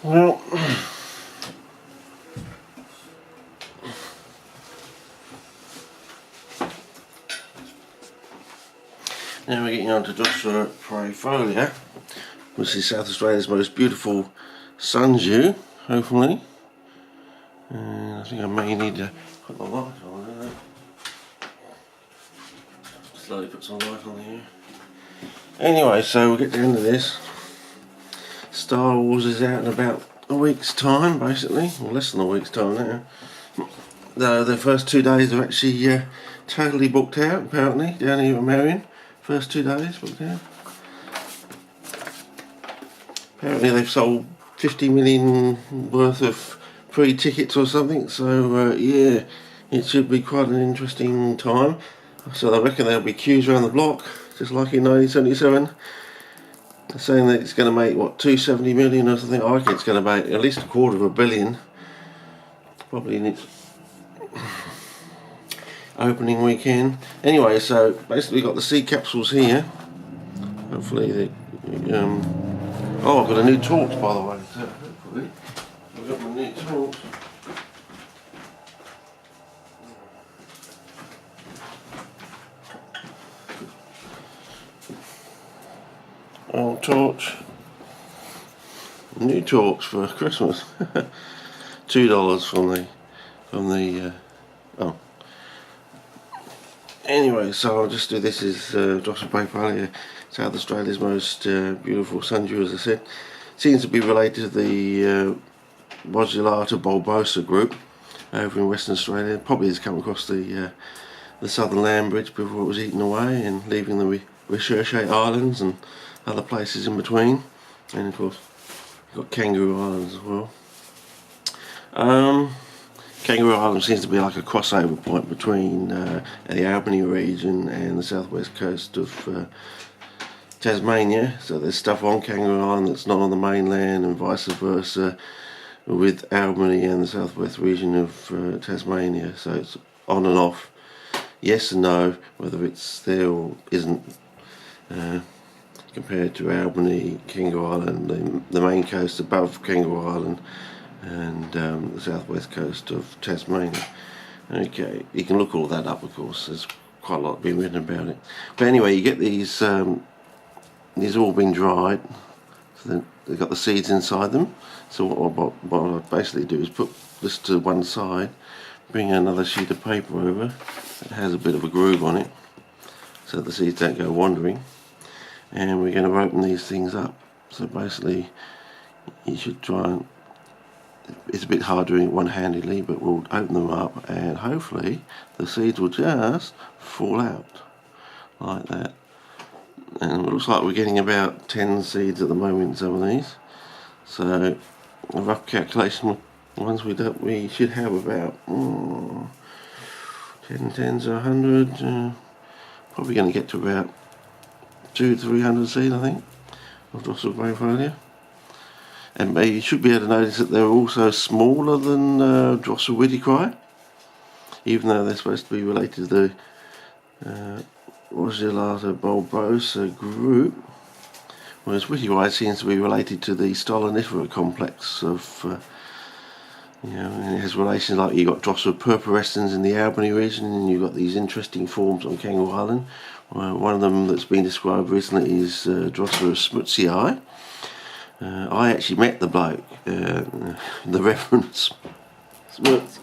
Well, now we're getting on to PRAEFOLIA, which is South Australia's most beautiful sundew, hopefully. And I think I may need to put the light on. Slowly put some light on here. Anyway, so we'll get down to this. Star Wars is out in about a week's time, basically, or less than a week's time now. The first 2 days are actually totally booked out, apparently, down here at Marion. First 2 days booked out. Apparently they've sold 50 million worth of pre-tickets or something, so yeah, it should be quite an interesting time. So I reckon there'll be queues around the block, just like in 1977. They're saying that it's going to make, what, 270 million or something. I reckon it's going to make at least $250 million, probably in its opening weekend. Anyway, so basically we've got the seed capsules here. Hopefully they, oh, I've got a new torch, by the way. So hopefully I've got my new torch. Old torch. New torch for Christmas. $2 from the oh. Anyway, so I'll just do this. Is PRAEFOLIA, South Australia's most beautiful sundew, as I said. Seems to be related to the Rosulata bulbosa group over in Western Australia. Probably has come across the southern land bridge before it was eaten away and leaving the Recherche Islands and other places in between. And of course, you've got Kangaroo Islands as well. Kangaroo Island seems to be like a crossover point between the Albany region and the southwest coast of Tasmania. So there's stuff on Kangaroo Island that's not on the mainland, and vice versa with Albany and the southwest region of Tasmania. So it's on and off, yes and no, whether it's there or isn't. Compared to Albany, Kangaroo Island, the main coast above Kangaroo Island, and the southwest coast of Tasmania. Okay, you can look all that up, of course. There's quite a lot being written about it. But anyway, you get these all been dried. So they've got the seeds inside them. So what I basically do is put this to one side, bring another sheet of paper over. It has a bit of a groove on it, so the seeds don't go wandering. And we're going to open these things up. So basically, you should try and, it's a bit hard doing it one-handedly, but we'll open them up and hopefully the seeds will just fall out like that. And it looks like we're getting about 10 seeds at the moment in some of these. So a rough calculation, once we should have about 10 tens, 100, probably going to get to about 200-300 seeds, I think, of PRAEFOLIA. And you should be able to notice that they're also smaller than Wittecry, even though they're supposed to be related to the Rosulata bulbosa group, whereas Wittecry seems to be related to the Stolonifera complex of, and it has relations like you've got Drosophila purpurescens in the Albany region, and you've got these interesting forms on Kangaroo Island. One of them that's been described recently is Drosophila smutsii. I actually met the bloke, the Reverend Smuts,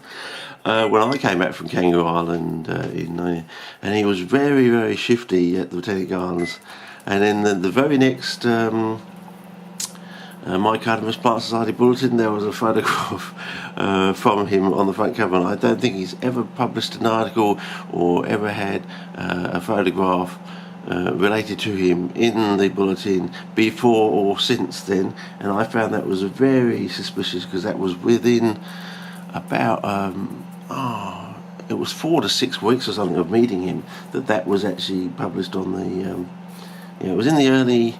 when I came back from Kangaroo Island and he was very, very shifty at the Botanic Gardens. And then the very next Mycardinus Plant Society bulletin, there was a photograph from him on the front cover, and I don't think he's ever published an article or ever had a photograph related to him in the bulletin before or since then. And I found that was very suspicious, because that was within about it was 4 to 6 weeks or something of meeting him that was actually published on the it was in the early,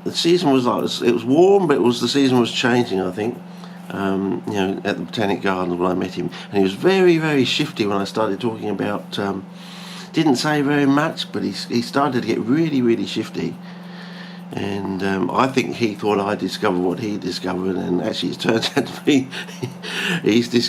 the season was like, it was warm, but the season was changing, I think, at the Botanic Gardens when I met him. And he was very, very shifty when I started talking about, didn't say very much, but he started to get really, really shifty. And I think he thought I discovered what he discovered, and actually it turns out to be he's discovered